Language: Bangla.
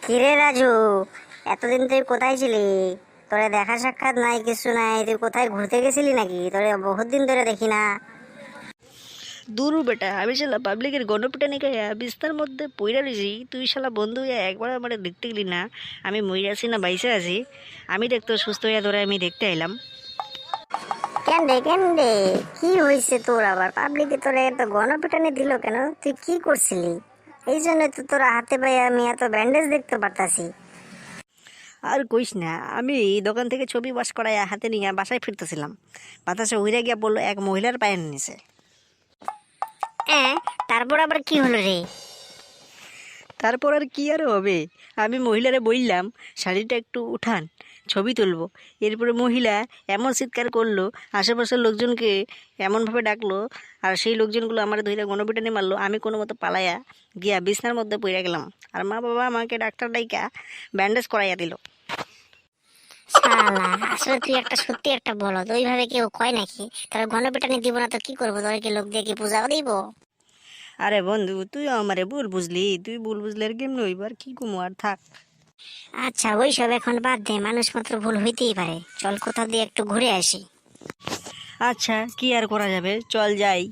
কিরে রাজু, এতদিন তুই কোথায় ছিলি? তোরে দেখা সাক্ষাৎ নাই, কিছু নাই। তুই কোথায় ঘুরতে গেছিলি নাকি? তোরে বহুত দিন ধরে দেখি না। দূর বেটা, আমি শালা পাবলিকের গণপিটানি খাইয়া বিস্তার মধ্যে পইরা রইছি। তুই শালা বন্ধু হইয়া একবার আমার দেখতে গেলি না। আমি মইরা আছি না বাইসে আছি? আমি দেখতো সুস্থ হইয়া ধরে আমি দেখতে আইলাম। কেন রে কি হয়েছে তোর? আবার পাবলিকে তোরে এত গণপিটানি দিল কেন? তুই কি করছিলি? এই জন্য তো তোর হাতে পায়ে আমি এত ব্যান্ডেজ দেখতে পারতাছি। আর কইস না, আমি দোকান থেকে ছবি বাস করাইয়া হাতে নিয়ে বাসায় ফিরতেছিলাম। বাতাসে উইরা গিয়া বললো এক মহিলার পায়ের নিচে। হ্যাঁ, তারপর আবার কি হলো রে? তারপর আর কি আর হবে, আমি মহিলারে বললাম শাড়িটা একটু উঠান, ছবি তুলবো। এরপরে মহিলা এমন চিৎকার করলো, আশেপাশের লোকজনকে এমনভাবে ডাকলো, আর সেই লোকজনগুলো আমার ধইরা গণপিটানি মারলো। আমি কোনো মতো পালাইয়া গিয়া বিছনার মধ্যে পড়ে গেলাম। আর মা বাবা আমাকে ডাক্তার ডাইকা ব্যান্ডেজ করাইয়া দিল। শালা, আসলে তুই একটা সত্যি একটা বলদ। ওইভাবে কেউ কয় নাকি? তোর গণপিটানি দিব না তো কি করবো? তোর কি লোক দিয়ে কি পূজাও দিব? আরে বন্ধু, তুই আমারে ভুল বুঝলি। তুই ভুল বুঝলে আর কেমন হইব, আর কি কমু, আর থাক। আচ্ছা, ওইসব এখন বাদ দে। মানুষ মাত্র ভুল হইতেই পারে। চল কোথাও দিয়ে একটু ঘুরে আসি। আচ্ছা, কি আর করা যাবে, চল যাই।